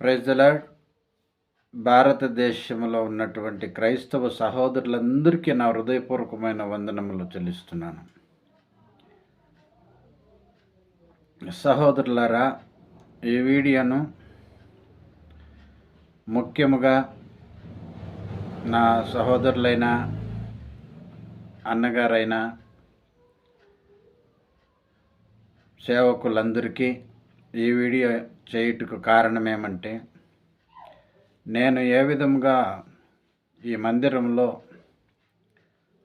Praise the lord. భారతదేశంలో ఉన్నటువంటి క్రైస్తవ సహోదరులందరికీ నా హృదయపూర్వకమైన వందనములు చెల్లిస్తున్నాను. సహోదరులారా, ఈ వీడియోను ముఖ్యముగా నా సహోదరులైన అన్నగారైన సేవకులందరికీ ఈ వీడియో చేయుటకు కారణం ఏమంటే, నేను ఏ విధంగా ఈ మందిరంలో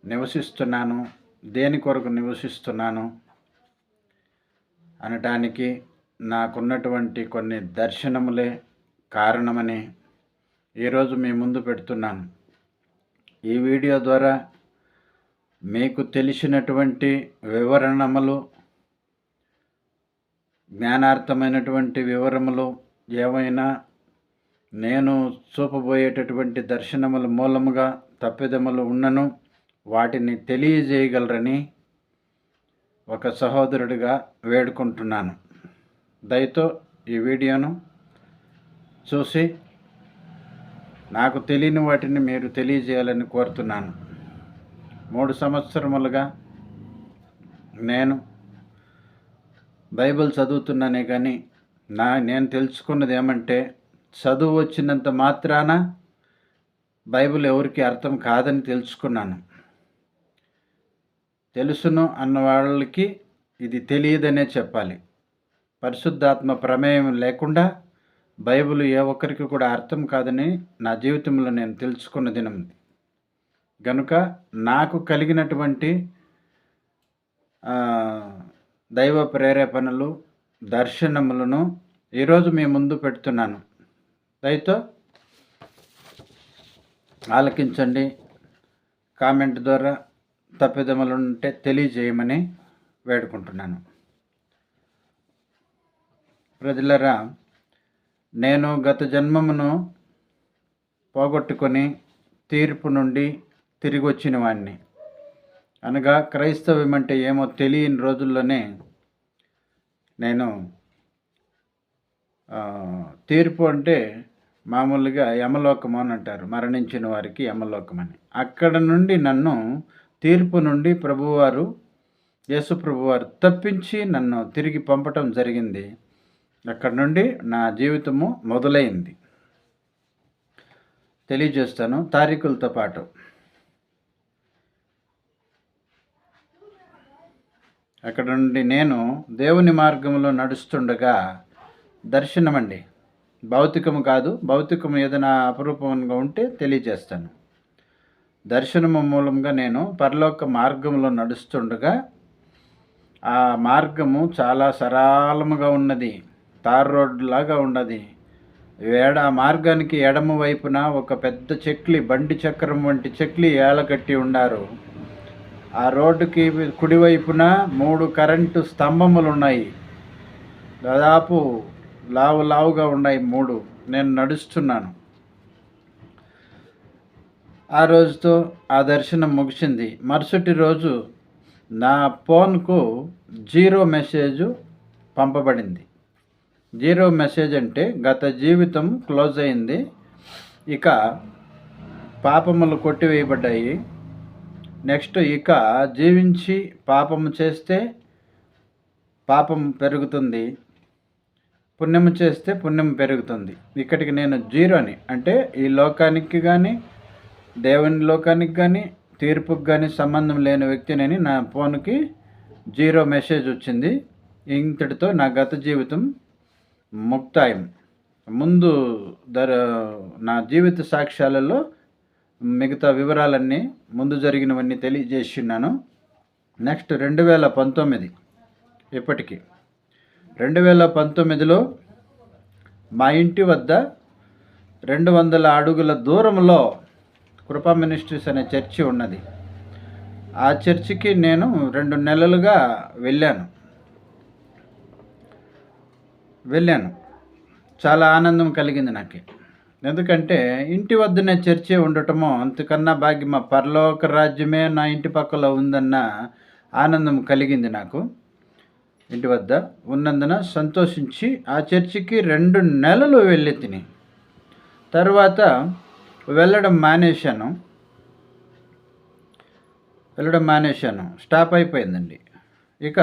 నివసిస్తున్నాను, దేని కొరకు నివసిస్తున్నాను అనటానికి నాకున్నటువంటి కొన్ని దర్శనములే కారణమని ఈరోజు మీ ముందు పెడుతున్నాను. ఈ వీడియో ద్వారా మీకు తెలిసినటువంటి వివరణములు, జ్ఞానార్థమైనటువంటి వివరములు ఏవైనా నేను చూపబోయేటటువంటి దర్శనముల మూలముగా తప్పిదములు ఉన్నను వాటిని తెలియజేయగలరని ఒక సహోదరుడిగా వేడుకుంటున్నాను. దయతో ఈ వీడియోను చూసి నాకు తెలియని వాటిని మీరు తెలియజేయాలని కోరుతున్నాను. 3 సంవత్సరములుగా నేను బైబిల్ చదువుతున్నానే కానీ నేను తెలుసుకున్నది ఏమంటే, చదువు వచ్చినంత మాత్రాన బైబిల్ ఎవరికి అర్థం కాదని తెలుసుకున్నాను. తెలుసును అన్న వాళ్ళకి ఇది తెలియదనే చెప్పాలి. పరిశుద్ధాత్మ ప్రమేయం లేకుండా బైబిల్ ఏ ఒక్కరికి కూడా అర్థం కాదని నా జీవితంలో నేను తెలుసుకున్న దినం. గనుక నాకు కలిగినటువంటి దైవ ప్రేరేపణలు, దర్శనములను ఈరోజు మీ ముందు పెడుతున్నాను. దయతో ఆలకించండి. కామెంట్ ద్వారా తప్పిదములు ఉంటే తెలియజేయమని వేడుకుంటున్నాను. ప్రజలరా, నేను గత జన్మమును పోగొట్టుకొని తీర్పు నుండి తిరిగి వచ్చిన వాడిని. అనగా క్రైస్తవ్యం అంటే ఏమో తెలియని రోజుల్లోనే నేను తీర్పు అంటే మామూలుగా యమలోకము అని అంటారు, మరణించిన వారికి యమలోకం అని. అక్కడ నుండి నన్ను తీర్పు నుండి ప్రభువారు, యేసు ప్రభువారు తప్పించి నన్ను తిరిగి పంపటం జరిగింది. అక్కడ నుండి నా జీవితము మొదలైంది. తెలియజేస్తాను తారీఖులతో పాటు. అక్కడ నుండి నేను దేవుని మార్గంలో నడుస్తుండగా దర్శనమండి, భౌతికము కాదు, భౌతికము ఏదైనా అపరూపంగా ఉంటే తెలియజేస్తాను. దర్శనము మూలంగా నేను పరలోక మార్గంలో నడుస్తుండగా ఆ మార్గము చాలా సరళముగా ఉన్నది, తార్ రోడ్డు లాగా ఉన్నది. ఆ మార్గానికి ఎడమ వైపున ఒక పెద్ద చెక్లి, బండి చక్రం వంటి చెక్లి ఏలకట్టి ఉన్నారు. ఆ రోడ్డుకి కుడివైపున 3 కరెంటు స్తంభములు ఉన్నాయి. దాదాపు లావుగా ఉన్నాయి 3. నేను నడుస్తున్నాను. ఆ రోజుతో ఆ దర్శనం ముగిసింది. మరుసటి రోజు నా ఫోన్కు 0 మెసేజ్ పంపబడింది. 0 మెసేజ్ అంటే గత జీవితం క్లోజ్ అయింది, ఇక పాపములు కొట్టివేయబడ్డాయి. నెక్స్ట్ ఇక జీవించి పాపము చేస్తే పాపం పెరుగుతుంది, పుణ్యము చేస్తే పుణ్యం పెరుగుతుంది. ఇక్కడికి నేను 0 అంటే ఈ లోకానికి కానీ దేవుని లోకానికి కానీ తీర్పుకి కానీ సంబంధం లేని వ్యక్తినని నా ఫోన్కి 0 మెసేజ్ వచ్చింది. ఇంతటితో నా గత జీవితం ముక్తాయం. ముందు నా జీవిత సాక్ష్యాలలో మిగతా వివరాలన్నీ ముందు జరిగినవన్నీ తెలియజేస్తున్నాను. నెక్స్ట్ 2019, ఇప్పటికి 2019లో మా ఇంటి వద్ద 200 అడుగుల దూరంలో కృపా మినిస్ట్రీస్ అనే చర్చి ఉన్నది. ఆ చర్చికి నేను 2 నెలలుగా వెళ్ళాను. చాలా ఆనందం కలిగింది నాకు. ఎందుకంటే ఇంటి వద్దనే చర్చి ఉండటమో అంతకన్నా భాగ్యం. మా పరలోక రాజ్యమే నా ఇంటి పక్కలో ఉందన్న ఆనందం కలిగింది నాకు. ఇంటి వద్ద ఉన్నందున సంతోషించి ఆ చర్చికి 2 నెలలు వెళ్ళి తిని తర్వాత వెళ్ళడం మానేశాను. స్టాప్ అయిపోయిందండి. ఇక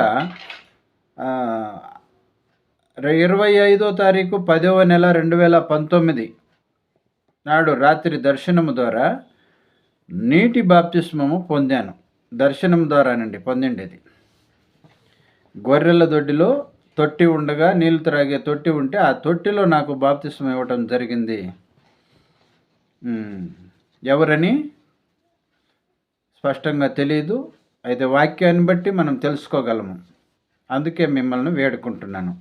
25వ తారీఖు 10వ నెల 2019 నాడు రాత్రి దర్శనము ద్వారా నీటి బాప్తిస్మము పొందాను. దర్శనం ద్వారానండి పొందిండేది. గొర్రెల దొడ్డిలో తొట్టి ఉండగా నీళ్లు త్రాగే తొట్టి ఉంటే ఆ తొట్టిలో నాకు బాప్తిస్మం ఇవ్వటం జరిగింది. ఎవరని స్పష్టంగా తెలియదు. అయితే వాక్యాన్ని బట్టి మనం తెలుసుకోగలము. అందుకే మిమ్మల్ని వేడుకుంటున్నాను.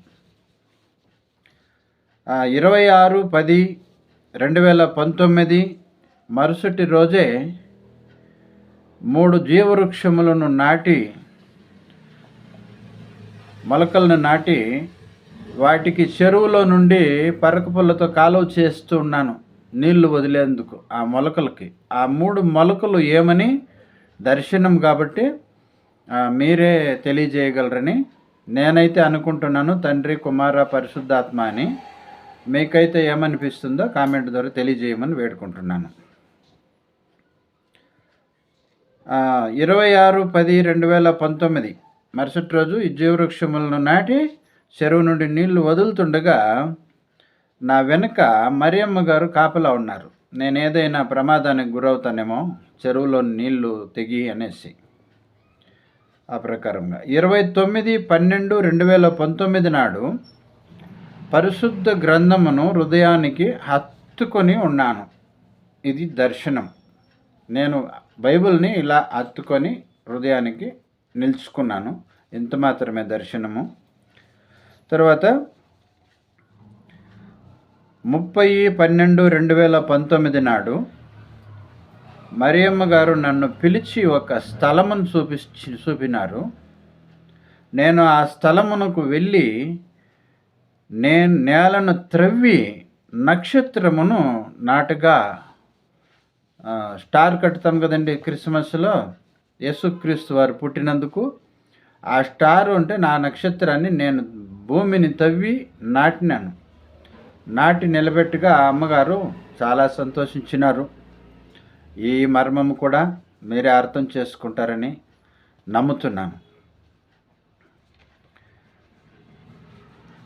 26/10/2019 మరుసటి రోజే 3 జీవవృక్షములను మొలకలను నాటి వాటికి చెరువులో నుండి పరకపుల్లతో కాలువ చేస్తూ ఉన్నాను, నీళ్లు వదిలేందుకు ఆ మొలకలకి. ఆ 3 మొలకలు ఏమని దర్శనం కాబట్టి మీరే తెలియజేయగలరని నేనైతే అనుకుంటున్నాను. తండ్రి, కుమార, పరిశుద్ధాత్మ అని. మీకైతే ఏమనిపిస్తుందో కామెంట్ ద్వారా తెలియజేయమని వేడుకుంటున్నాను. 26/10/2019 మరుసటి రోజు ఈ జీవవృక్షములను నాటి చెరువు నుండి నీళ్లు వదులుతుండగా నా వెనుక మరియమ్మ గారు కాపలా ఉన్నారు. నేను ఏదైనా ప్రమాదానికి గురవుతానేమో చెరువులో నీళ్లు తెగి అనేసి. ఆ ప్రకారంగా 29/12/2019 నాడు పరిశుద్ధ గ్రంథమును హృదయానికి హత్తుకొని ఉన్నాను. ఇది దర్శనం. నేను బైబిల్ని ఇలా హత్తుకొని హృదయానికి నిలుచుకున్నాను. ఇంత మాత్రమే దర్శనము. తర్వాత 30/12/2019 నాడు మరియమ్మ గారు నన్ను పిలిచి ఒక స్థలమును చూపినారు. నేను ఆ స్థలమునకు వెళ్ళి నేను నేలను త్రవ్వి నక్షత్రమును నాటుగా, స్టార్ కట్టుతాం కదండి క్రిస్మస్లో, యేసుక్రీస్తు వారు పుట్టినందుకు ఆ స్టార్ అంటే నా నక్షత్రాన్ని నేను భూమిని తవ్వి నాటి నిలబెట్టుగా అమ్మగారు చాలా సంతోషించినారు. ఈ మర్మము కూడా మీరే అర్థం చేసుకుంటారని నమ్ముతున్నాను.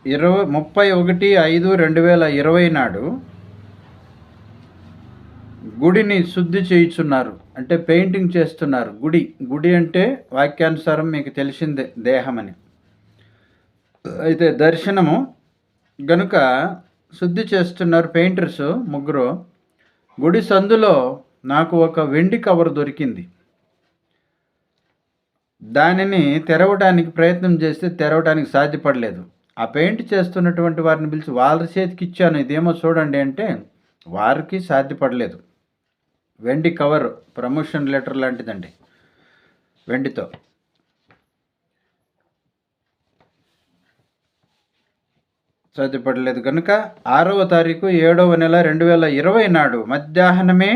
31/5/2020 నాడు గుడిని శుద్ధి చేయుచున్నారు, అంటే పెయింటింగ్ చేస్తున్నారు. గుడి అంటే వాక్యానుసారం మీకు తెలిసిందే, దేహమని. అయితే దర్శనము గనుక శుద్ధి చేస్తున్నారు పెయింటర్స్ 3. గుడి సందులో నాకు ఒక వెండి కవర్ దొరికింది. దానిని తెరవడానికి ప్రయత్నం చేస్తే తెరవడానికి సాధ్యపడలేదు. ఆ పెయింట్ చేస్తున్నటువంటి వారిని పిలిచి వాళ్ళ చేతికి ఇచ్చాను, ఇదేమో చూడండి అంటే వారికి సాధ్యపడలేదు. వెండి కవర్, ప్రమోషన్ లెటర్ లాంటిదండి, వెండితో. సాధ్యపడలేదు కనుక 6వ తారీఖు 7వ నెల 2020 నాడు మధ్యాహ్నమే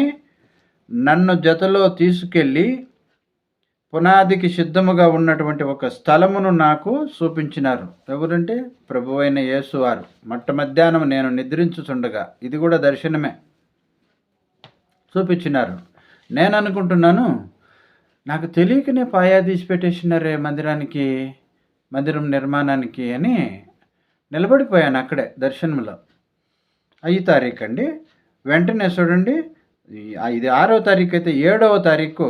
నన్ను జతలో తీసుకెళ్ళి పునాదికి సిద్ధముగా ఉన్నటువంటి ఒక స్థలమును నాకు చూపించినారు. ఎవరంటే ప్రభువైన యేసువారు. మధ్యాహ్నం నేను నిద్రించుచుండగా, ఇది కూడా దర్శనమే, చూపించినారు. నేను అనుకుంటున్నాను, నాకు తెలియకనే పాయా తీసి పెట్టేసినారే మందిరం నిర్మాణానికి అని నిలబడిపోయాను అక్కడే దర్శనంలో. 5 తారీఖు అండి. వెంటనే చూడండి, ఇది 6వ తారీఖు అయితే 7వ తారీఖు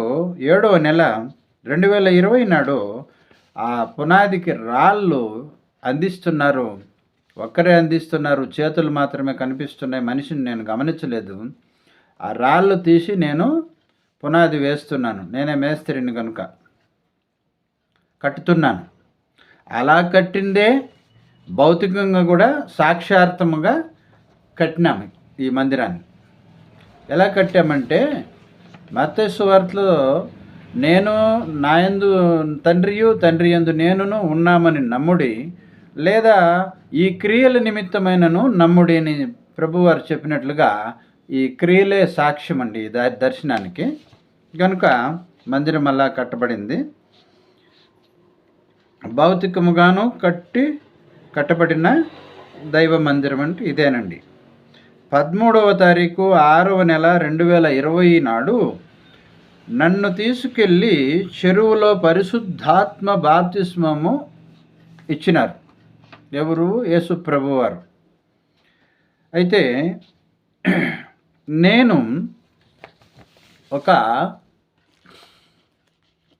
7వ నెల 2020 నాడు ఆ పునాదికి రాళ్ళు అందిస్తున్నారు. ఒక్కరే అందిస్తున్నారు, చేతులు మాత్రమే కనిపిస్తున్నాయి, మనిషిని నేను గమనించలేదు. ఆ రాళ్ళు తీసి నేను పునాది వేస్తున్నాను. నేనే మేస్త్రిని కనుక కట్టుతున్నాను. అలా కట్టిందే భౌతికంగా కూడా సాక్షార్థముగా కట్టినాము ఈ మందిరాన్ని. ఎలా కట్టామంటే మత్తయి సువార్తలో నేను నాయందు తండ్రి యందు నేనును ఉన్నామని నమ్ముడి, లేదా ఈ క్రియల నిమిత్తమైనను నమ్ముడి అని ప్రభువారు చెప్పినట్లుగా ఈ క్రియలే సాక్ష్యం అండి దర్శనానికి. కనుక మందిరం అలా కట్టబడింది. భౌతికముగాను కట్టబడిన దైవ మందిరం అంటే ఇదేనండి. 13వ తారీఖు 6వ నెల 2020 నాడు నన్ను తీసుకెళ్ళి చెరువులో పరిశుద్ధాత్మ బాప్తిస్మము ఇచ్చినారు. ఎవరు? యేసు ప్రభువారు. అయితే నేను ఒక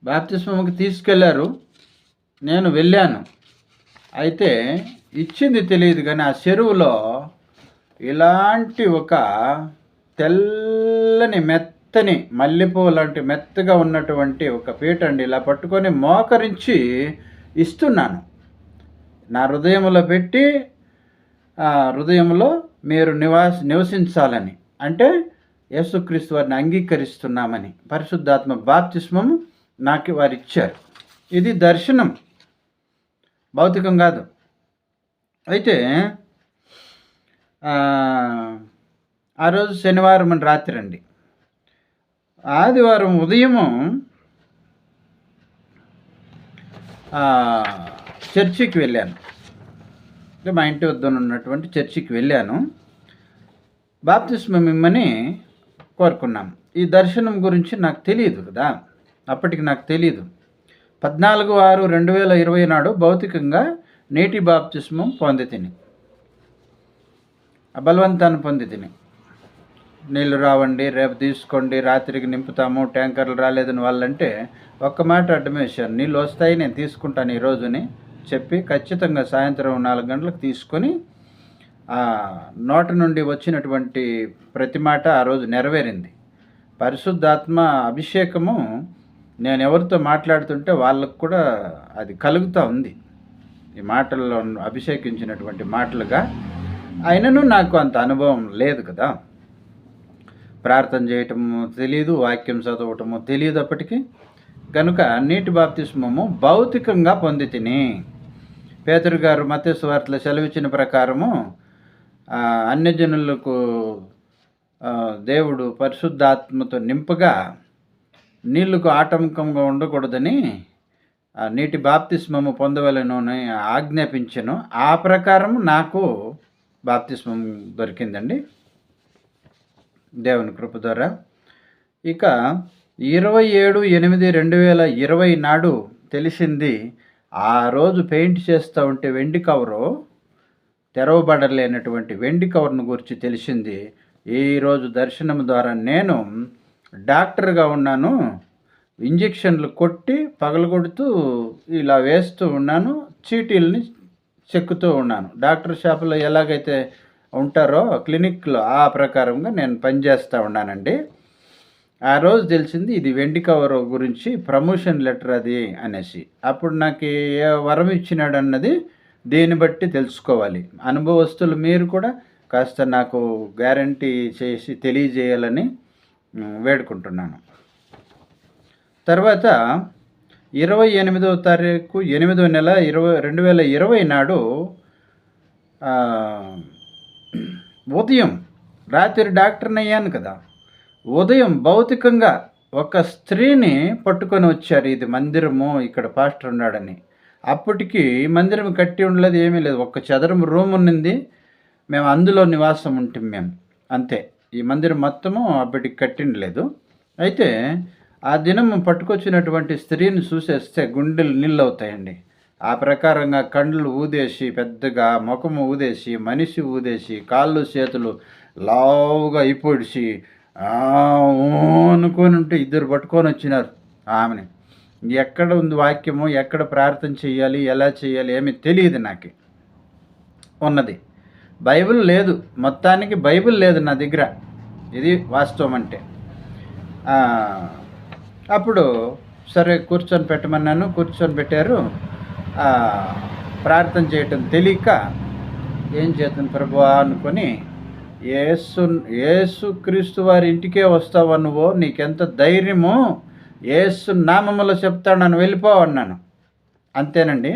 బాప్తిస్మముకి తీసుకెళ్లారు, నేను వెళ్ళాను. అయితే ఇచ్చింది తెలియదు కానీ ఆ చెరువులో ఇలాంటి ఒక తెల్లని మెత్తని మల్లెపూ లాంటి మెత్తగా ఉన్నటువంటి ఒక పీట అండి, ఇలా పట్టుకొని మోకరించి ఇస్తున్నాను. నా హృదయంలో పెట్టి హృదయంలో మీరు నివసించాలని, అంటే యేసుక్రీస్తు వారిని అంగీకరిస్తున్నామని పరిశుద్ధాత్మ బాప్తిస్మము నాకు వారు ఇచ్చారు. ఇది దర్శనం, భౌతికం కాదు. అయితే ఆ రోజు శనివారం రాత్రి అండి. ఆదివారం ఉదయము చర్చికి వెళ్ళాను. అంటే మా ఇంటి వద్ద ఉన్నటువంటి చర్చికి వెళ్ళాను. బాప్తిస్మం ఇమ్మని కోరుకున్నాను. ఈ దర్శనం గురించి నాకు తెలియదు కదా, అప్పటికి నాకు తెలియదు. 14/6/2020 నాడు భౌతికంగా నీటి బాప్తిస్మం పొంది తిని, బలవంతాన్ని పొంది తిని, నీళ్ళు రావండి, రేపు తీసుకోండి, రాత్రికి నింపుతాము, ట్యాంకర్లు రాలేదని వాళ్ళంటే ఒక్క మాట అడ్డమేశారు. నీళ్ళు వస్తాయి, నేను తీసుకుంటాను ఈరోజుని చెప్పి ఖచ్చితంగా సాయంత్రం 4 గంటలకు తీసుకొని నోట నుండి వచ్చినటువంటి ప్రతి మాట ఆ రోజు నెరవేరింది. పరిశుద్ధాత్మ అభిషేకము నేను ఎవరితో మాట్లాడుతుంటే వాళ్ళకు కూడా అది కలుగుతూ ఉంది, ఈ మాటల్లో అభిషేకించినటువంటి మాటలుగా. అయినను నాకు అంత అనుభవం లేదు కదా, ప్రార్థన చేయటము తెలియదు, వాక్యం చదవటము తెలియదు అప్పటికి. కనుక నీటి బాప్తిస్మము భౌతికంగా పొంది తిని, పేతురు గారు మత్తయి సువార్తలో సెలవిచ్చిన ప్రకారము అన్యజనులకు దేవుడు పరిశుద్ధాత్మతో నింపగా నీళ్లకు ఆటంకంగా ఉండకూడదని నీటి బాప్తిస్మము పొందవలెను అని ఆజ్ఞాపించను. ఆ ప్రకారం నాకు బాప్తిస్మం దొరికిందండి దేవుని కృప ద్వారా. ఇక 27/8/2020 నాడు తెలిసింది, ఆ రోజు పెయింట్ చేస్తూ ఉంటే వెండి కవరు, తెరవబడలేనటువంటి వెండి కవర్ను గురించి తెలిసింది. ఈరోజు దర్శనం ద్వారా నేను డాక్టర్గా ఉన్నాను, ఇంజెక్షన్లు కొట్టి పగలగొడుతూ ఇలా వేస్తూ ఉన్నాను, చీటీలని చెక్కుతూ ఉన్నాను. డాక్టర్ షాపులో ఎలాగైతే ఉంటారో క్లినిక్లో ఆ ప్రకారంగా నేను పనిచేస్తూ ఉన్నానండి. ఆ రోజు తెలిసింది ఇది వెండి కవర్ గురించి ప్రమోషన్ లెటర్ అది అనేసి. అప్పుడు నాకు ఏ వరం ఇచ్చినాడు అన్నది దీన్ని బట్టి తెలుసుకోవాలి. అనుభవస్తులు మీరు కూడా కాస్త నాకు గ్యారంటీ చేసి తెలియజేయాలని వేడుకుంటున్నాను. తర్వాత 28వ తారీఖు 8వ నెల 2020 నాడు ఉదయం, రాత్రి డాక్టర్ని అయ్యాను కదా, ఉదయం భౌతికంగా ఒక స్త్రీని పట్టుకొని వచ్చారు. ఇది మందిరము, ఇక్కడ పాస్టర్ ఉన్నాడని. అప్పటికి మందిరం కట్టి ఉండలేదు, ఏమీ లేదు, ఒక్క చదరం రూమ్ ఉన్నింది, మేము అందులో నివాసం ఉంటాం మేము, అంతే. ఈ మందిరం మొత్తము అప్పటికి కట్టిండలేదు. అయితే ఆ దినం పట్టుకొచ్చినటువంటి స్త్రీని చూసేస్తే గుండెలు నీళ్ళు అవుతాయండి. ఆ ప్రకారంగా కండ్లు ఊదేసి, పెద్దగా ముఖము ఊదేసి, మనిషి ఊదేసి, కాళ్ళు చేతులు లావుగా అయిపోడిసి అనుకొని ఉంటే ఇద్దరు పట్టుకొని వచ్చినారు ఆమెని. ఎక్కడ ఉంది వాక్యము, ఎక్కడ ప్రార్థన చేయాలి, ఎలా చేయాలి ఏమీ తెలియదు నాకు. ఉన్నది బైబిల్ లేదు, మొత్తానికి బైబిల్ లేదు నా దగ్గర, ఇది వాస్తవం అంటే. అప్పుడు సరే కూర్చొని పెట్టమన్నాను, కూర్చొని పెట్టారు. ప్రార్థన చేయటం తెలియక ఏం చేద్దాను ప్రభువా అనుకొని, యేసుక్రీస్తు వారి ఇంటికే వస్తావా నువ్వు, నీకెంత ధైర్యము, యేసు నామములో చెప్తాను నన్ను వెళ్ళిపోవన్నాను. అంతేనండి.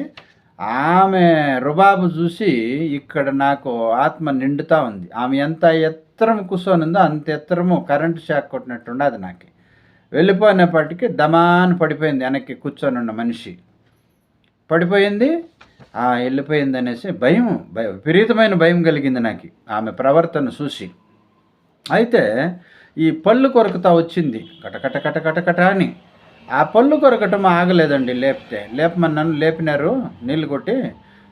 ఆమె రుబాబు చూసి ఇక్కడ నాకు ఆత్మ నిండుతూ ఉంది. ఆమె ఎంత ఎత్తరం కూర్చొని ఉందో అంత ఎత్తరము కరెంటు షాక్ కొట్టినట్టుండే అది నాకు. వెళ్ళిపోయినప్పటికీ దమాన్ పడిపోయింది వెనక్కి కూర్చొని ఉన్న మనిషి. పడిపోయింది, వెళ్ళిపోయింది అనేసి విపరీతమైన భయం కలిగింది నాకు ఆమె ప్రవర్తన చూసి. అయితే ఈ పళ్ళు కొరకుతా వచ్చింది కటకట కటకట అని. ఆ పళ్ళు కొరకటం ఆగలేదండి. నన్ను లేపినారు నీళ్ళు కొట్టి.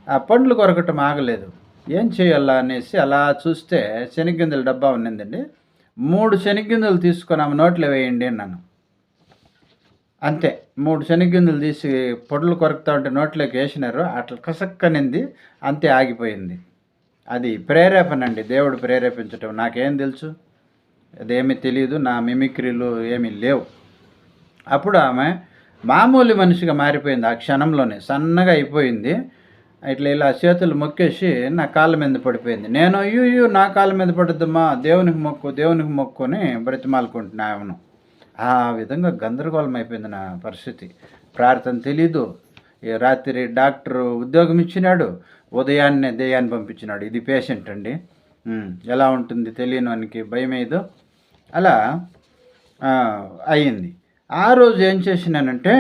ఆ పండ్లు కొరకటం ఆగలేదు. ఏం చేయాలా అనేసి అలా చూస్తే శనగ్గింజల డబ్బా ఉన్నిందండి. 3 శనగ్గింజలు తీసుకొని ఆమె నోట్లో వేయండి అన్నాను. అంతే, 3 శనగ్గింజలు తీసి పొడులు కొరకుతా ఉంటే నోట్లోకి వేసినారు. అట్లా కసక్కనింది, అంతే ఆగిపోయింది. అది ప్రేరేపణ అండి, దేవుడు ప్రేరేపించటం. నాకేం తెలుసు, అదేమీ తెలియదు, నా మిమిక్రీలు ఏమీ లేవు. అప్పుడు ఆమె మామూలు మనిషిగా మారిపోయింది. ఆ క్షణంలోనే సన్నగా అయిపోయింది. ఇట్లా ఇలా చేతులు మొక్కేసి నా కాళ్ళ మీద పడిపోయింది. నేను అయ్యో నా కాళ్ళ మీద పడుద్దమ్మా, దేవునికి మొక్కు అని బ్రతిమాలుకుంటున్నా ఆమెను. ఆ విధంగా గందరగోళం అయిపోయింది నా పరిస్థితి. ప్రార్థన తెలీదు. రాత్రి డాక్టరు ఉద్యోగం ఇచ్చినాడు, ఉదయాన్నే దెయ్యాన్ని పంపించినాడు. ఇది పేషెంట్ అండి, ఎలా ఉంటుంది తెలియని వానికి భయం ఏదో. అలా అయ్యింది. ఆ రోజు ఏం చేసినానంటే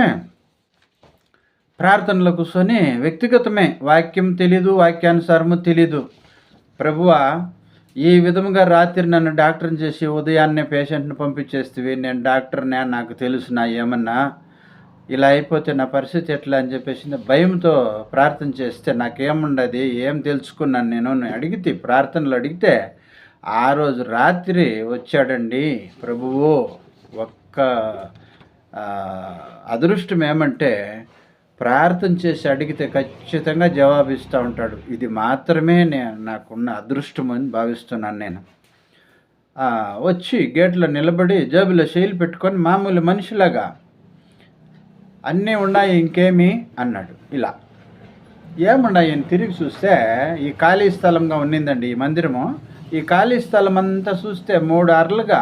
ప్రార్థనలో కూర్చొని వ్యక్తిగతమే, వాక్యం తెలీదు, వాక్యానుసారము తెలీదు. ప్రభువా, ఈ విధముగా రాత్రి నన్ను డాక్టర్ని చేసి ఉదయాన్నే పేషెంట్ని పంపించేస్తేవి, నేను డాక్టర్నే, నాకు తెలుసు నా ఏమన్నా ఇలా అయిపోతే నా పరిస్థితి ఎట్లా అని చెప్పేసి భయంతో ప్రార్థన చేస్తే నాకేముండదు, ఏం తెలుసుకున్నాను నేను అడిగితే, ప్రార్థనలు అడిగితే ఆ రోజు రాత్రి వచ్చాడండి ప్రభువు. ఒక్క అదృష్టం ఏమంటే ప్రార్థన చేసి అడిగితే ఖచ్చితంగా జవాబిస్తూ ఉంటాడు. ఇది మాత్రమే నాకున్న అదృష్టం అని భావిస్తున్నాను నేను. వచ్చి గేట్లో నిలబడి జేబులో శైలి పెట్టుకొని మామూలు మనిషిలాగా అన్నీ ఉన్నాయి ఇంకేమి అన్నాడు. ఇలా ఏమున్నాయి అని తిరిగి చూస్తే ఈ ఖాళీ స్థలంగా ఉన్నిందండి ఈ మందిరము. ఈ ఖాళీ స్థలం అంతా చూస్తే 3 అరలుగా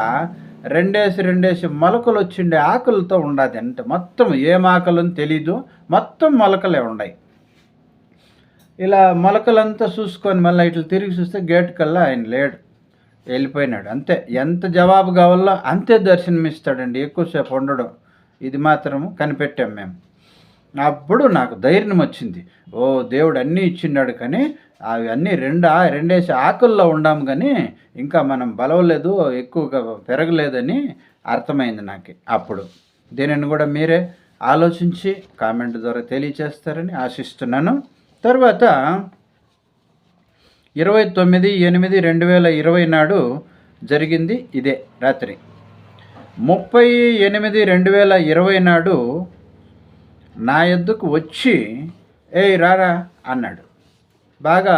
రెండేసి మొలకలు వచ్చిండే ఆకులతో ఉండదు. అంటే మొత్తం ఏం ఆకులని తెలీదు, మొత్తం మొలకలే ఉన్నాయి. ఇలా మొలకలంతా చూసుకొని మళ్ళీ ఇట్లా తిరిగి చూస్తే గేట్ కల్లా ఆయన లేడు, వెళ్ళిపోయినాడు. అంతే, ఎంత జవాబు కావాలో అంతే దర్శనమిస్తాడండి, ఎక్కువసేపు ఉండడం. ఇది మాత్రము కనిపెట్టాం మేము. అప్పుడు నాకు ధైర్యం వచ్చింది. ఓ దేవుడు అన్నీ ఇచ్చిన్నాడు, కానీ అవి అన్నీ రెండేసి ఆకుల్లో ఉండాము, కానీ ఇంకా మనం బలవలేదు, ఎక్కువగా పెరగలేదని అర్థమైంది నాకు అప్పుడు. దీనిని కూడా మీరే ఆలోచించి కామెంట్ ద్వారా తెలియచేస్తారని ఆశిస్తున్నాను. తర్వాత 29/8/2020 నాడు జరిగింది ఇదే రాత్రి. 30/8/2020 నాడు నా యొద్దకు వచ్చి ఏయ్ రారా అన్నాడు. బాగా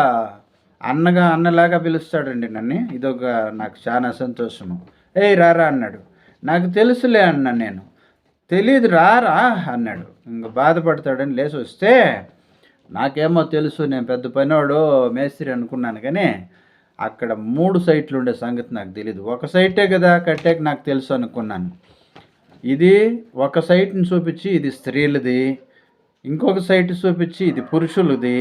అన్నలాగా పిలుస్తాడండి నన్ను. ఇదొక నాకు చాలా సంతోషము. ఏయ్ రారా అన్నాడు. నాకు తెలుసులే అన్నా నేను. తెలీదు రారా అన్నాడు. ఇంక బాధపడతాడని లేచి వస్తే నాకేమో తెలుసు, నేను పెద్ద పనివాడు మేస్త్రి అనుకున్నాను, కానీ అక్కడ 3 సైట్లు ఉండే సంగతి నాకు తెలీదు. ఒక సైటే కదా కట్టాక నాకు తెలుసు అనుకున్నాను. ఇది ఒక సైట్ని చూపించి ఇది స్త్రీలది, ఇంకొక సైట్ చూపించి ఇది పురుషులది,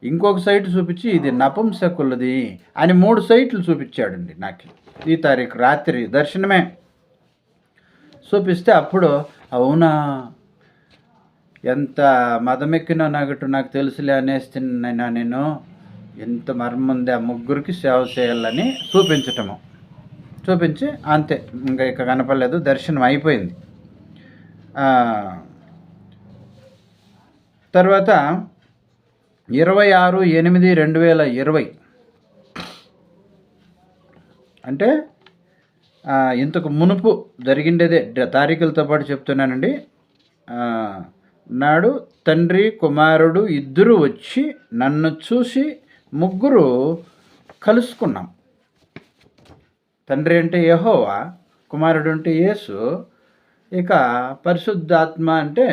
ఇంకొక సైట్ చూపించి ఇది నపుంసకులది అని 3 సైట్లు చూపించాడండి నాకు. ఈ తారీఖు రాత్రి దర్శనమే చూపిస్తే అప్పుడు అవునా, ఎంత మదమెక్కినో నాకు తెలుసులే అనేస్తున్నా నేను. ఎంత మర్మంది, ఆ ముగ్గురికి సేవ చేయాలని చూపించి అంతే, ఇంకా ఇక కనపడలేదు, దర్శనం అయిపోయింది. తర్వాత 26/8/2020 అంటే ఇంతకు మునుపు జరిగిండేదే తారీఖులతో పాటు చెప్తున్నానండి. నాడు తండ్రి కుమారుడు ఇద్దరు వచ్చి నన్ను చూసి ముగ్గురు కలుసుకున్నాం. తండ్రి అంటే యెహోవా, కుమారుడు అంటే యేసు, ఇక పరిశుద్ధాత్మ అంటే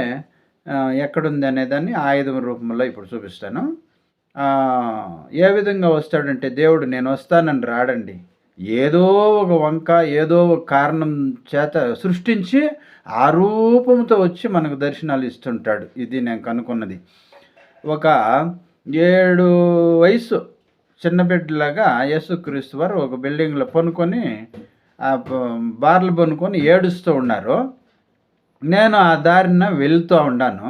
ఎక్కడుంది అనేదాన్ని ఆయుధం రూపంలో ఇప్పుడు చూపిస్తాను. ఏ విధంగా వస్తాడంటే దేవుడు నేను వస్తానని రాడండి. ఏదో ఒక వంక, ఏదో ఒక కారణం చేత సృష్టించి ఆ రూపంతో వచ్చి మనకు దర్శనాలు ఇస్తుంటాడు. ఇది నేను కనుక్కున్నది. ఒక 7 వయసు చిన్న బిడ్డలాగా యేసుక్రీస్తు వారు ఒక బిల్డింగ్లో పనుకొని బార్లు పనుకొని ఏడుస్తూ ఉన్నారు. నేను ఆ దారిన వెళ్తూ ఉన్నాను.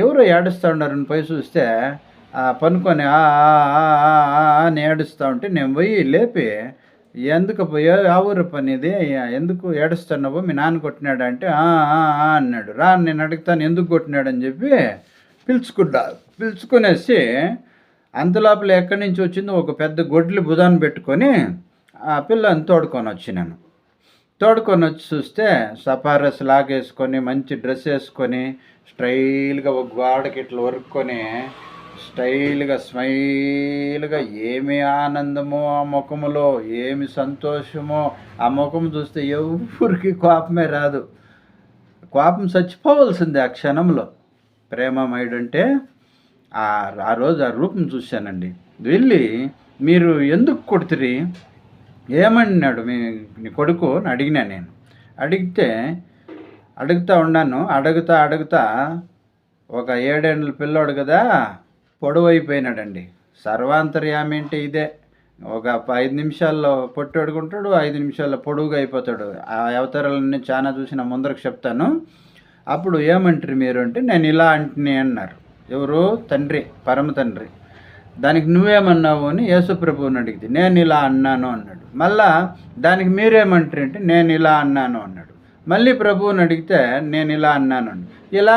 ఎవరో ఏడుస్తూ ఉన్నారని పోయి చూస్తే పనుకొని అని ఏడుస్తూ ఉంటే నేను పోయి లేపి, ఎందుకు ఆ ఊరు పనిది, ఎందుకు ఏడుస్తున్నావు, మీ నాన్న కొట్టినాడు అంటే అన్నాడు. రా నేను అడుగుతాను ఎందుకు కొట్టినాడని చెప్పి పిలుచుకునేసి అంతలోపల ఎక్కడి నుంచి వచ్చిందో ఒక పెద్ద గొడ్లు భుజాన్ని పెట్టుకొని ఆ పిల్లని తోడుకొని వచ్చి చూస్తే సపారస్ లాగేసుకొని మంచి డ్రెస్ వేసుకొని స్టైల్గా ఒక గోడకి ఇట్లా వరుక్కొని స్టైల్గా స్మైల్గా ఏమి ఆనందమో ఆ ముఖములో, ఏమి సంతోషమో ఆ ముఖం చూస్తే ఎవరికి కోపమే రాదు. కోపం చచ్చిపోవలసిందే ఆ క్షణంలో. ప్రేమమయుడు అంటే ఆ రోజు ఆ రూపం చూశానండి. వెళ్ళి మీరు ఎందుకు కొడుతురి, ఏమన్నాడు నీ కొడుకు అని అడిగినా. నేను అడుగుతా ఒక 7 ఏళ్ళ పిల్లోడు కదా పొడవు అయిపోయినాడండి. సర్వాంతర్యామి అంటే ఇదే. ఒక 5 నిమిషాల్లో పొట్టు అడుగుంటాడు, 5 నిమిషాల్లో పొడుగుగా అయిపోతాడు. ఆ అవతారాలన్నీ చాలా చూసిన ముందరకు చెప్తాను. అప్పుడు ఏమంటారు మీరు అంటే నేను ఇలా అంటున్నాను అన్నారు. ఎవరు? తండ్రి, పరమ తండ్రి. దానికి నువ్వేమన్నావు అని యేసుప్రభువుని అడిగితే నేను ఇలా అన్నాను అన్నాడు. మళ్ళా దానికి మీరేమంటారు అంటే నేను ఇలా అన్నాను అన్నాడు. మళ్ళీ ప్రభువుని అడిగితే నేను ఇలా అన్నాను ఇలా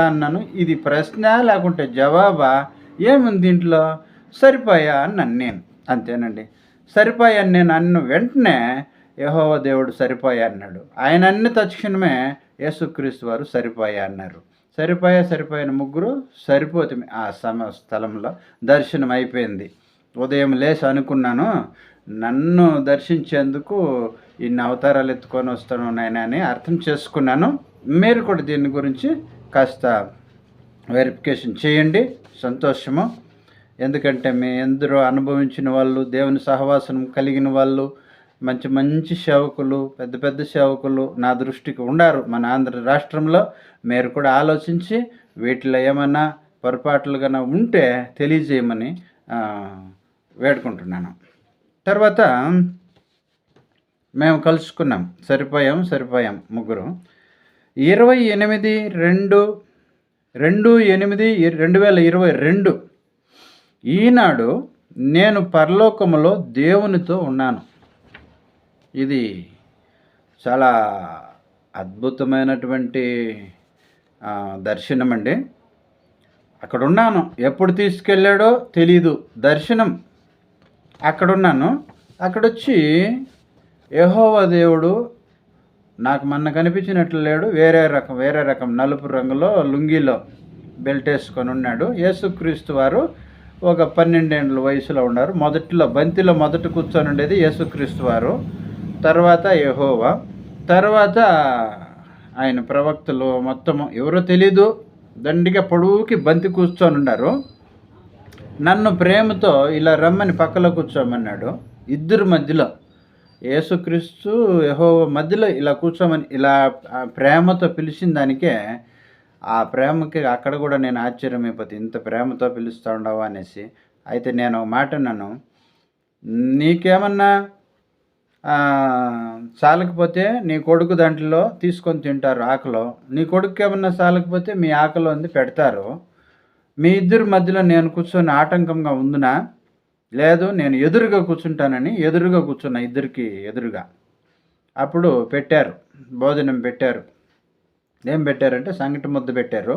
అన్నాను. ఇది ప్రశ్న లేకుంటే జవాబా? ఏముంది దీంట్లో? సరిపోయా అన్నాను నేను. అంతేనండి, సరిపోయాను నేను అన్న వెంటనే యెహోవా దేవుడు సరిపోయా అన్నాడు. ఆయన అన్ని తక్షణమే యేసుక్రీస్తు వారు సరిపోయా అన్నారు. సరిపోయిన ముగ్గురు సరిపోతే ఆ స్థలంలో దర్శనం అయిపోయింది. ఉదయం లేచి అనుకున్నాను, నన్ను దర్శించేందుకు ఇన్ని అవతారాలు ఎత్తుకొని వస్తాను నాయన అని అర్థం చేసుకున్నాను. మీరు కూడా దీని గురించి కాస్త వెరిఫికేషన్ చేయండి. సంతోషము. ఎందుకంటే మీ ఎందరో అనుభవించిన వాళ్ళు, దేవుని సహవాసం కలిగిన వాళ్ళు, మంచి సేవకులు, పెద్ద సేవకులు నా దృష్టికి ఉండారు మన ఆంధ్ర రాష్ట్రంలో. మీరు కూడా ఆలోచించి వీటిలో ఏమన్నా పొరపాట్లు కన్నా ఉంటే తెలియజేయమని వేడుకుంటున్నాను. తర్వాత మేము కలుసుకున్నాం, సరిపోయాం ముగ్గురు. 28/2/2022 ఈనాడు నేను పరలోకములో దేవునితో ఉన్నాను. ఇది చాలా అద్భుతమైనటువంటి దర్శనం అండి. అక్కడున్నాను. ఎప్పుడు తీసుకెళ్ళాడో తెలీదు. దర్శనం అక్కడున్నాను. అక్కడొచ్చి యెహోవా దేవుడు నాకు మొన్న కనిపించినట్లు లేడు. వేరే రకం నలుపు రంగులో లుంగీలో బెల్ట్ వేసుకొని ఉన్నాడు. యేసుక్రీస్తు వారు ఒక 12 ఏళ్ళ వయసులో ఉన్నారు. బంతిలో మొదట కూర్చొని ఉండేది యేసుక్రీస్తు వారు, తర్వాత యెహోవా, తర్వాత ఆయన ప్రవక్తలు మొత్తం ఎవరో తెలీదు. దండిగా పొడవుకి బంతి కూర్చొని ఉన్నారు. నన్ను ప్రేమతో ఇలా రమ్మని పక్కలో కూర్చోమన్నాడు. ఇద్దరు మధ్యలో యేసుక్రీస్తు యెహోవా మధ్యలో ఇలా కూర్చోమని ఇలా ప్రేమతో పిలిచిన దానికే, ఆ ప్రేమకి అక్కడ కూడా నేను ఆశ్చర్యమైపోతే ఇంత ప్రేమతో పిలుస్తూ ఉండవా అనేసి. అయితే నేను మాట అన్నాను, నీకేమన్నా చాలకపోతే నీ కొడుకు దాంట్లో తీసుకొని తింటారు ఆకులో, నీ కొడుకు ఏమన్నా చాలకపోతే మీ ఆకలో ఉంది పెడతారు. మీ ఇద్దరి మధ్యలో నేను కూర్చొని ఆటంకంగా ఉందినా? లేదు, నేను ఎదురుగా కూర్చుంటానని ఎదురుగా కూర్చున్నా, ఇద్దరికి ఎదురుగా. అప్పుడు భోజనం పెట్టారు. ఏం పెట్టారంటే సంగటి ముద్ద పెట్టారు.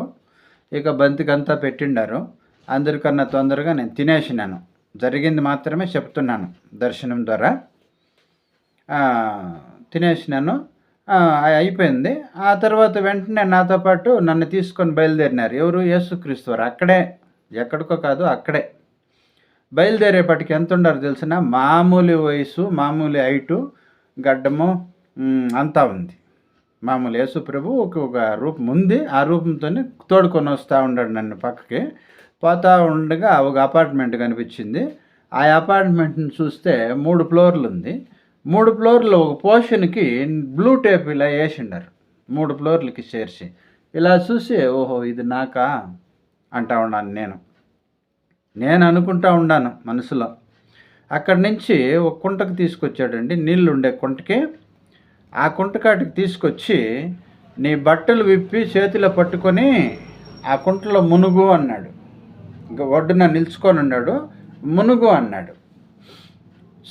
ఇక బంతికంతా పెట్టిండారు. అందరికన్నా తొందరగా నేను తినేసినాను. జరిగింది మాత్రమే చెప్తున్నాను. దర్శనం ద్వారా తినేసినాను. అయిపోయింది. ఆ తర్వాత వెంటనే నాతో పాటు నన్ను తీసుకొని బయలుదేరినారు. ఎవరు? యేసుక్రీస్తు వారు. అక్కడే, ఎక్కడికో కాదు, అక్కడే. బయలుదేరేపటికి ఎంత ఉండారో తెలిసిన, మామూలు వయసు, మామూలు హైటు, గడ్డము అంతా ఉంది. మామూలు యేసు ప్రభు ఒక రూపం ఉంది. ఆ రూపంతోనే తోడుకొని వస్తూ ఉన్నాడు నన్ను. పక్కకి పోతూ ఉండగా ఒక అపార్ట్మెంట్ కనిపించింది. ఆ అపార్ట్మెంట్ని చూస్తే 3 ఫ్లోర్లు ఉంది. 3 ఫ్లోర్లు ఒక పోర్షన్కి బ్లూ టేప్ ఇలా వేసిండారు, 3 ఫ్లోర్లకి చేర్చి. ఇలా చూసి ఓహో ఇది నాకా అంటా ఉన్నాను నేను అనుకుంటా ఉన్నాను మనసులో. అక్కడి నుంచి ఒక కుంటకు తీసుకొచ్చాడండి, నీళ్ళు ఉండే కుంటకి. ఆ కుంటకాటికి తీసుకొచ్చి నీ బట్టలు విప్పి చేతిలో పట్టుకొని ఆ కుంటలో మునుగు అన్నాడు. ఇంకా ఒడ్డున నిల్చుకొని ఉన్నాడు, మునుగు అన్నాడు.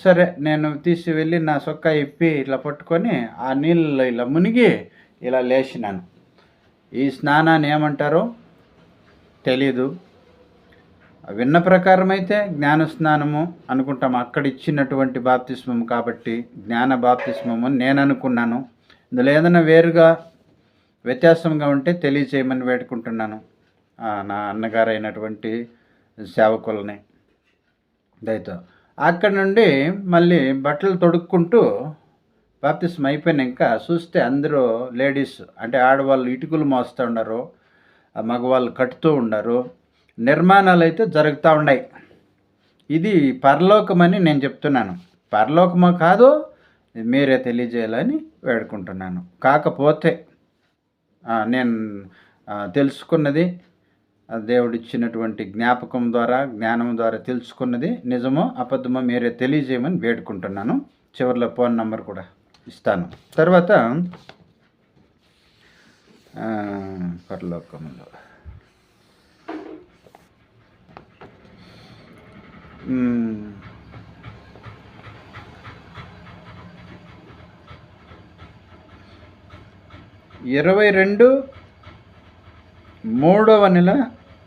సరే, నేను తీసి వెళ్ళి నా సొక్కా ఇప్పి ఇట్లా పట్టుకొని ఆ నీళ్ళలో ఇలా మునిగి ఇలా లేచినాను. ఈ స్నానాన్ని ఏమంటారో తెలీదు. విన్న ప్రకారం అయితే జ్ఞాన స్నానము అనుకుంటాం, అక్కడ ఇచ్చినటువంటి బాప్తిస్మం కాబట్టి జ్ఞాన బాప్తిస్మము అని నేను అనుకున్నాను. ఇందులో ఏదైనా వేరుగా వ్యత్యాసంగా ఉంటే తెలియచేయమని వేడుకుంటున్నాను నా అన్నగారు అయినటువంటి సేవకులని దయతో. అక్కడ నుండి మళ్ళీ బట్టలు తొడుక్కుంటూ బాప్తిస్మం అయిపోయినాక చూస్తే అందరూ లేడీస్, అంటే ఆడవాళ్ళు ఇటుకలు మోస్తూ ఉన్నారు, మగవాళ్ళు కట్టుతూ ఉన్నారు, నిర్మాణాలు అయితే జరుగుతూ ఉన్నాయి. ఇది పరలోకమని నేను చెప్తున్నాను. పరలోకమో కాదో మీరే తెలియజేయాలని వేడుకుంటున్నాను. కాకపోతే నేను తెలుసుకున్నది దేవుడిచ్చినటువంటి జ్ఞాపకం ద్వారా, జ్ఞానం ద్వారా తెలుసుకున్నది నిజమో అబద్ధమో మీరే తెలియజేయమని వేడుకుంటున్నాను. చివరిలో ఫోన్ నంబర్ కూడా ఇస్తాను. తర్వాత పరలోకంలో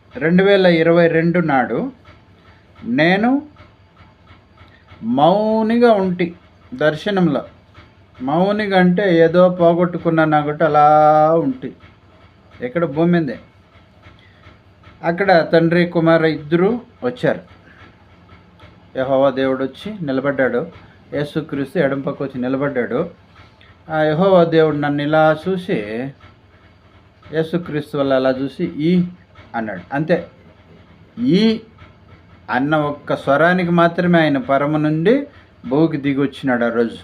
22/3/2022 నాడు నేను మౌనిగా ఉంటి దర్శనంలో. మౌనిగా అంటే ఏదో పోగొట్టుకున్నా కాబట్టి అలా ఉంటి, ఎక్కడ భూమి మీదే. అక్కడ తండ్రి కుమార ఇద్దరు వచ్చారు. యెహోవా దేవుడు వచ్చి నిలబడ్డాడు, యేసుక్రీస్తు ఎడంపక్క వచ్చి నిలబడ్డాడు. ఆ యెహోవా దేవుడు నన్ను ఇలా చూసి, యేసుక్రీస్తు వల్ల అలా చూసి ఈ అన్నాడు. అంతే, ఈ అన్న ఒక్క స్వరానికి మాత్రమే ఆయన పరమ నుండి భూకి దిగి వచ్చినాడు ఆ రోజు.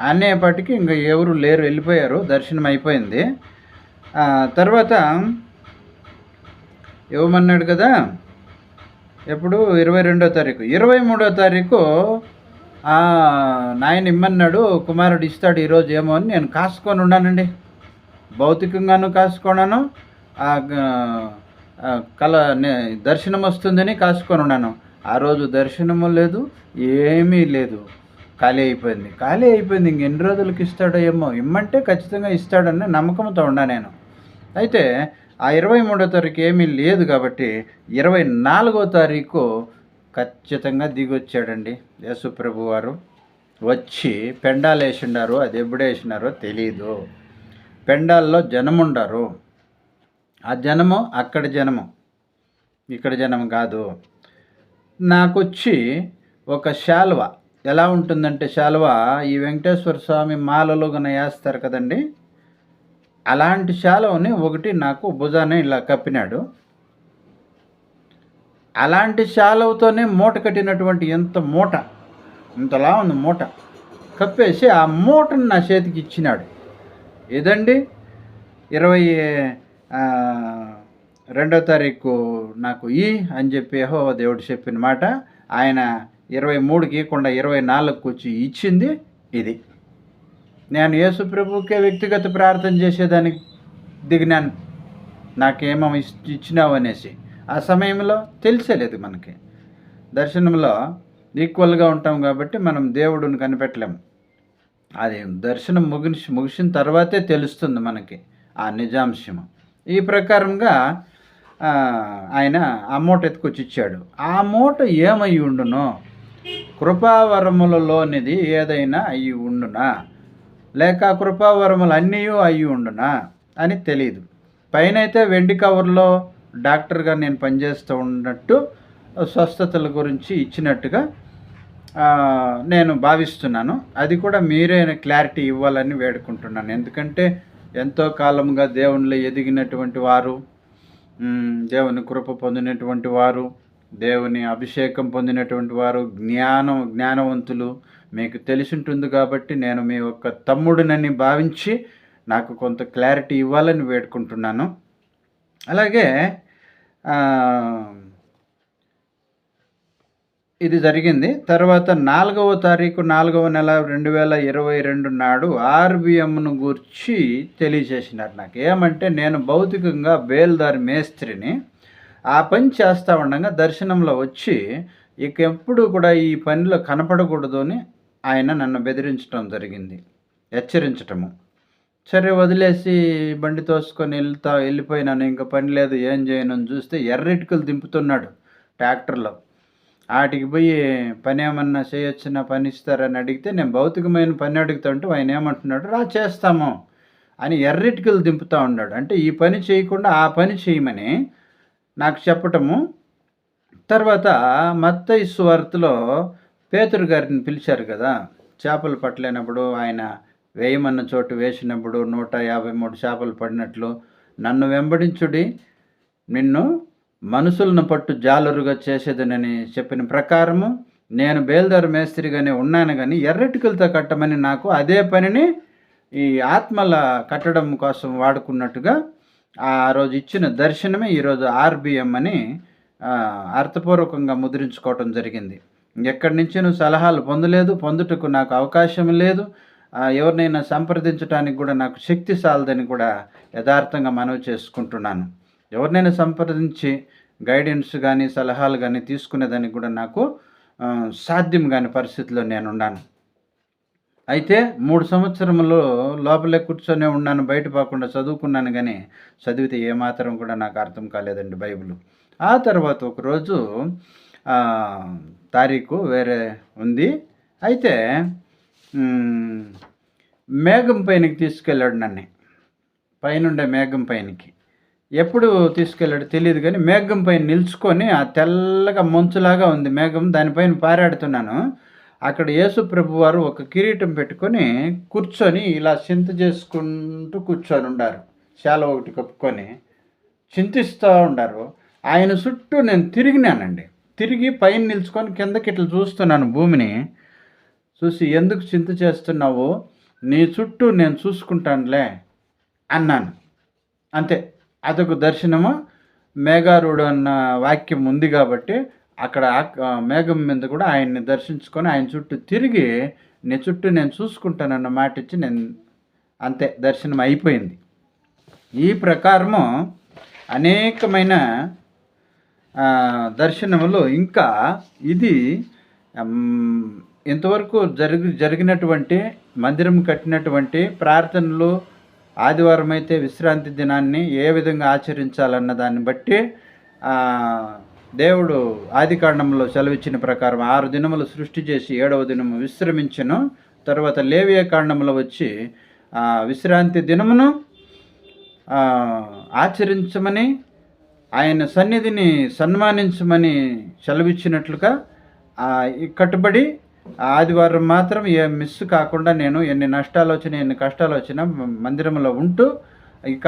అనేపటికి ఇంకా ఎవరు లేరు, వెళ్ళిపోయారు, దర్శనం అయిపోయింది. తర్వాత ఇవ్వమన్నాడు కదా, ఎప్పుడు 22వ తారీఖు, 23వ తారీఖు నాయన ఇమ్మన్నాడు, కుమారుడు ఇస్తాడు ఈరోజు ఏమో అని నేను కాసుకొని ఉన్నానండి. భౌతికంగాను కాసుకున్నాను, దర్శనం వస్తుందని కాసుకొని ఉన్నాను. ఆ రోజు దర్శనము లేదు, ఏమీ లేదు, ఖాళీ అయిపోయింది. ఇంక ఎన్ని రోజులకి ఇస్తాడో ఏమో, ఇమ్మంటే ఖచ్చితంగా ఇస్తాడని నమ్మకంతో ఉన్నా నేను. అయితే ఆ 23వ తారీఖు ఏమీ లేదు కాబట్టి 24వ తారీఖు ఖచ్చితంగా దిగి వచ్చాడండి యేసు ప్రభు వారు. వచ్చి పెండాలు వేసిండారు, అది ఎప్పుడు వేసినారో తెలీదు. పెండాల్లో జనం ఉండారు, ఆ జనము అక్కడ జనము, ఇక్కడ జనం కాదు. నాకు వచ్చి ఒక శాల్వ, ఎలా ఉంటుందంటే శాల్వ ఈ వెంకటేశ్వర స్వామి మాలలో గన వేస్తారు కదండి, అలాంటి శాలువని ఒకటి నాకు భుజాన ఇలా కప్పినాడు. అలాంటి శాలువతోనే మూట కట్టినటువంటి ఇంతలా ఉంది మూట కప్పేసి ఆ మూటను నా చేతికి ఇచ్చినాడు. ఇదండి 22వ తారీఖు నాకు అని చెప్పి యెహోవా దేవుడు చెప్పిన మాట. ఆయన 23కి ఇవ్వకుండా 24కి వచ్చి ఇచ్చింది ఇది. నేను యేసు ప్రభువుకే వ్యక్తిగత ప్రార్థన చేసేదానికి దిగినాను, నాకేమో ఇచ్చినావు అనేసి. ఆ సమయంలో తెలిసేలేదు మనకి, దర్శనంలో ఈక్వల్గా ఉంటాం కాబట్టి మనం దేవుడిని కనిపెట్టలేము. అది దర్శనం ముగిసిన తర్వాతే తెలుస్తుంది మనకి ఆ నిజాంశము. ఈ ప్రకారంగా ఆయన ఆ మూట ఎత్తుకొచ్చి ఇచ్చాడు. ఆ మూట ఏమై ఉండునో, కృపావరములలోనిది ఏదైనా అయి ఉండునా, లేక కృపావరములు అన్నీ అయి ఉండునా అని తెలియదు. పైన అయితే వెండి కవర్లో డాక్టర్గా నేను పనిచేస్తూ ఉన్నట్టు స్వస్థతల గురించి ఇచ్చినట్టుగా నేను భావిస్తున్నాను. అది కూడా మీరే క్లారిటీ ఇవ్వాలని వేడుకుంటున్నాను. ఎందుకంటే ఎంతో కాలంగా దేవునిలో ఎదిగినటువంటి వారు, దేవుని కృప పొందినటువంటి వారు, దేవుని అభిషేకం పొందినటువంటి వారు, జ్ఞానవంతులు మీకు తెలిసి ఉంటుంది కాబట్టి నేను మీ యొక్క తమ్ముడినని భావించి నాకు కొంత క్లారిటీ ఇవ్వాలని వేడుకుంటున్నాను. అలాగే ఇది జరిగింది. తర్వాత 4వ తారీఖు 4వ నెల 2022 నాడు ఆర్‌బీఎంను గూర్చి తెలియజేసినారు నాకు. ఏమంటే నేను భౌతికంగా బేల్దారి మేస్త్రిని. ఆ పని చేస్తా ఉండంగా దర్శనంలో వచ్చి ఇకెప్పుడు కూడా ఈ పనిలో కనపడకూడదు అని ఆయన నన్ను బెదిరించటం జరిగింది. హెచ్చరించటము. సరే వదిలేసి బండి తోసుకొని వెళ్ళిపోయినాను. ఇంక పని లేదు ఏం చేయనని చూస్తే ఎర్రిటికలు దింపుతున్నాడు ట్రాక్టర్‌లో. ఆటికి పోయి పనేమన్నా చేయొచ్చునా, పని ఇస్తారని అడిగితే నేను భౌతికమైన పని అడుగుతుంటే ఆయన ఏమంటున్నాడు, రా చేస్తాము అని ఎర్రిటికలు దింపుతా ఉన్నాడు. అంటే ఈ పని చేయకుండా ఆ పని చేయమని నాకు చెప్పటము. తర్వాత మత్తయి సువార్తలో పేతురు గారిని పిలిచారు కదా, చేపలు పట్టలేనప్పుడు ఆయన వేయమన్న చోటు వేసినప్పుడు 153 చేపలు పడినట్లు నన్ను వెంబడించుడి, నిన్ను మనుషులను పట్టు జాలరుగా చేసేదనని చెప్పిన ప్రకారము నేను బేల్దారు మేస్త్రిగానే ఉన్నాను, కానీ ఎర్రటికలతో కట్టమని నాకు అదే పనిని ఈ ఆత్మల కట్టడం కోసం వాడుకున్నట్టుగా ఆ రోజు ఇచ్చిన దర్శనమే ఈరోజు ఆర్‌బీఎం అని అర్థపూర్వకంగా ముద్రించుకోవటం జరిగింది. ఎక్కడి నుంచి నువ్వు సలహాలు పొందలేదు, పొందుటకు నాకు అవకాశం లేదు, ఎవరినైనా సంప్రదించడానికి కూడా నాకు శక్తి సాలదని కూడా యథార్థంగా మనవి చేసుకుంటున్నాను. ఎవరినైనా సంప్రదించి గైడెన్స్ కానీ సలహాలు కానీ తీసుకునేదానికి కూడా నాకు సాధ్యం కాని పరిస్థితిలో నేనున్నాను. అయితే 3 సంవత్సరములు లోపలే కూర్చొనే ఉన్నాను, బయట పోకుండా చదువుకున్నాను, కానీ చదివితే ఏమాత్రం కూడా నాకు అర్థం కాలేదండి బైబిల్. ఆ తర్వాత ఒకరోజు తారీఖు వేరే ఉంది. అయితే మేఘం పైనకి తీసుకెళ్ళాడు నన్ను, పైనుండే మేఘం పైనకి. ఎప్పుడు తీసుకెళ్ళాడు తెలియదు, కానీ మేఘం పైన నిల్చుకొని ఆ తెల్లగా మంచులాగా ఉంది మేఘం, దానిపైన పారాడుతున్నాను. అక్కడ యేసు ప్రభు వారు ఒక కిరీటం పెట్టుకొని కూర్చొని ఇలా చింత చేసుకుంటూ కూర్చొని ఉండారు, శాల ఒకటి కప్పుకొని చింతిస్తూ ఉండారు. ఆయన చుట్టూ నేను తిరిగినానండి. తిరిగి పైన నిల్చుకొని కిందకి ఇట్లా చూస్తున్నాను భూమిని. చూసి ఎందుకు చింత చేస్తున్నావు, నీ చుట్టూ నేను చూసుకుంటానులే అన్నాను. అంతే, అదొక దర్శనము. మేఘారుడు అన్న వాక్యం ఉంది కాబట్టి అక్కడ మేఘం మీద కూడా ఆయన్ని దర్శించుకొని ఆయన చుట్టూ తిరిగి నీ చుట్టూ నేను చూసుకుంటానన్న మాట ఇచ్చి నేను అంతే, దర్శనం అయిపోయింది. ఈ ప్రకారము అనేకమైన దర్శనములు. ఇంకా ఇది ఇంతవరకు జరిగినటువంటి మందిరం కట్టినటువంటి ప్రార్థనలు, ఆదివారం అయితే విశ్రాంతి దినాన్ని ఏ విధంగా ఆచరించాలన్న దాన్ని బట్టి దేవుడు ఆదికాండంలో సెలవిచ్చిన ప్రకారం 6 దినములు సృష్టి చేసి 7వ దినము విశ్రమించెను. తర్వాత లేవియ కాండంలో వచ్చి విశ్రాంతి దినమును ఆచరించమని, ఆయన సన్నిధిని సన్మానించమని సెలవిచ్చినట్లుగా కట్టుబడి ఆదివారం మాత్రం ఏ మిస్ కాకుండా నేను ఎన్ని నష్టాలు వచ్చినా ఎన్ని కష్టాలు వచ్చినా మందిరంలో ఉంటూ, ఇక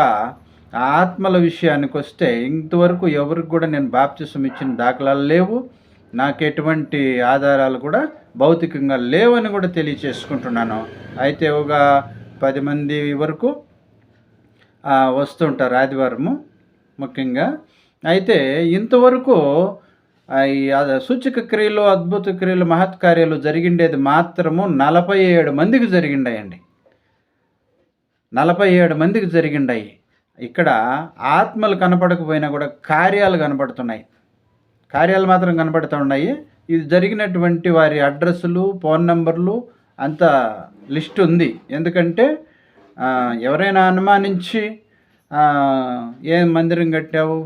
ఆత్మల విషయానికి వస్తే ఇంతవరకు ఎవరికి కూడా నేను బాప్తిసం ఇచ్చిన దాఖలాలు లేవు, నాకు ఎటువంటి ఆధారాలు కూడా భౌతికంగా లేవని కూడా తెలియచేసుకుంటున్నాను. అయితే ఒక 10 మంది వరకు వస్తుంటారు ఆదివారము ముఖ్యంగా. అయితే ఇంతవరకు ఈ సూచక క్రియలు, అద్భుత క్రియలు, మహత్కార్యాలు జరిగిండేది మాత్రము 47 మందికి జరిగిండాయండి. 47 మందికి జరిగిండాయి. ఇక్కడ ఆత్మలు కనపడకపోయినా కూడా కార్యాలు కనపడుతున్నాయి. కార్యాలు మాత్రం కనపడుతూ ఉన్నాయి. ఇది జరిగినటువంటి వారి అడ్రస్సులు, ఫోన్ నంబర్లు అంత లిస్ట్ ఉంది. ఎందుకంటే ఎవరైనా అనుమానించి ఏం మందిరం కట్టావు,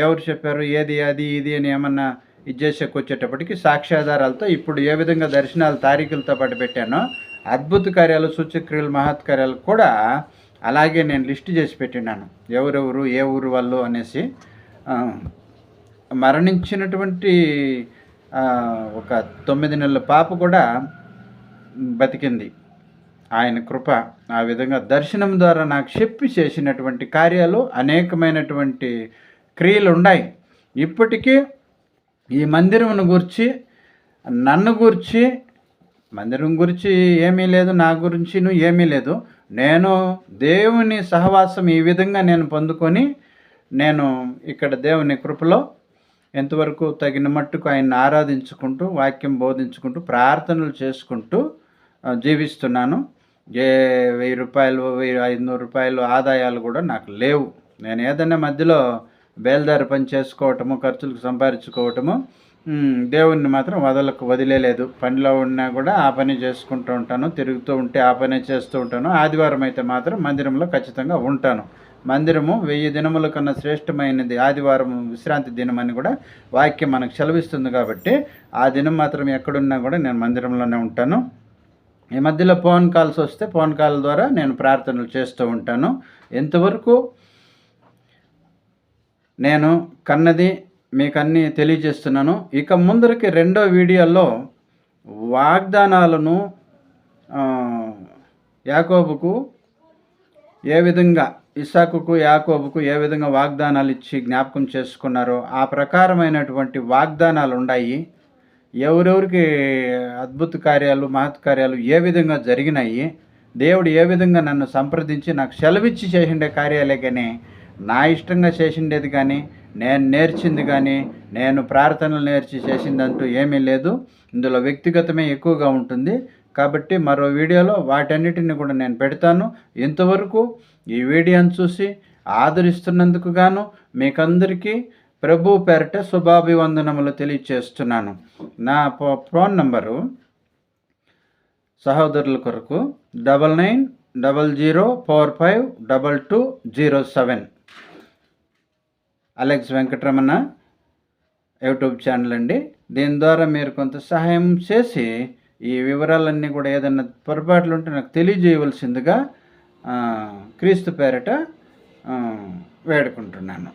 ఎవరు చెప్పారు, ఏది అది ఇది అని ఏమన్నా వచ్చేటప్పటికి సాక్ష్యాధారాలతో ఇప్పుడు ఏ విధంగా దర్శనాలు తారీఖులతో పాటు పెట్టానో అద్భుత కార్యాలు, సూచక్రియలు, మహత్కార్యాలు కూడా అలాగే నేను లిస్ట్ చేసి పెట్టినాను. ఎవరెవరు ఏ ఊరు వాళ్ళు అనేసి. మరణించినటువంటి ఒక 9 నెలల పాప కూడా బతికింది. ఆయన కృప. ఆ విధంగా దర్శనం ద్వారా నాకు చెప్పి చేసినటువంటి కార్యాలు, అనేకమైనటువంటి క్రియలు ఉన్నాయి. ఇప్పటికీ ఈ మందిరమును గురించి, నన్ను గురించి, మందిరం గురించి ఏమీ లేదు, నా గురించిను ఏమీ లేదు. నేను దేవుని సహవాసం ఈ విధంగా నేను పొందుకొని నేను ఇక్కడ దేవుని కృపలో ఎంతవరకు తగిన మట్టుకు ఆయన్ని ఆరాధించుకుంటూ, వాక్యం బోధించుకుంటూ, ప్రార్థనలు చేసుకుంటూ జీవిస్తున్నాను. ఏ రూ. 1000, 500 ఆదాయాలు కూడా నాకు లేవు. నేను ఏదైనా మధ్యలో బేల్దారి పని చేసుకోవటము, ఖర్చులకు సంపాదించుకోవటము, దేవుణ్ణి మాత్రం వదిలేదు. పనిలో ఉన్నా కూడా ఆ పని చేసుకుంటూ ఉంటాను. తిరుగుతూ ఉంటే ఆ పని చేస్తూ ఉంటాను. ఆదివారం అయితే మాత్రం మందిరంలో ఖచ్చితంగా ఉంటాను. మందిరము 1000 దినముల కన్నా శ్రేష్టమైనది ఆదివారం విశ్రాంతి దినం అని కూడా వాక్యం మనకు సెలవిస్తుంది. కాబట్టి ఆ దినం మాత్రం ఎక్కడున్నా కూడా నేను మందిరంలోనే ఉంటాను. ఈ మధ్యలో ఫోన్ కాల్స్ వస్తే ఫోన్ కాల్ ద్వారా నేను ప్రార్థనలు చేస్తూ ఉంటాను. ఎంతవరకు నేను కన్నది మీకు అన్నీ తెలియజేస్తున్నాను. ఇక ముందరికి రెండో వీడియోలో వాగ్దానాలను యాకోబుకు ఏ విధంగా, ఇస్సాకుకు యాకోబుకు ఏ విధంగా వాగ్దానాలు ఇచ్చి జ్ఞాపకం చేసుకున్నారో ఆ ప్రకారమైనటువంటి వాగ్దానాలు ఉన్నాయి. ఎవరెవరికి అద్భుత కార్యాలు, మహత్ కార్యాలు ఏ విధంగా జరిగినాయి, దేవుడు ఏ విధంగా నన్ను సంప్రదించి నాకు సెలవిచ్చి చేసిండే కార్యాలే కానీ నా ఇష్టంగా చేసిండేది కానీ, నేను నేర్చింది కానీ, నేను ప్రార్థనలు నేర్చి చేసిందంటూ ఏమీ లేదు. ఇందులో వ్యక్తిగతమే ఎక్కువగా ఉంటుంది. కాబట్టి మరో వీడియోలో వాటన్నిటిని కూడా నేను పెడతాను. ఇంతవరకు ఈ వీడియోని చూసి ఆదరిస్తున్నందుకు గాను మీకందరికీ ప్రభు పేరట శుభాభివందనములు తెలియచేస్తున్నాను. నా ఫోన్ నంబరు సహోదరుల కొరకు 9900452207. అలెక్స్ వెంకటరమణ యూట్యూబ్ ఛానల్ అండి. దీని ద్వారా మీరు కొంత సహాయం చేసి ఈ వివరాలన్నీ కూడా ఏదైనా పొరపాట్లు ఉంటే నాకు తెలియజేయవలసిందిగా క్రీస్తు పేరట వేడుకుంటున్నాను.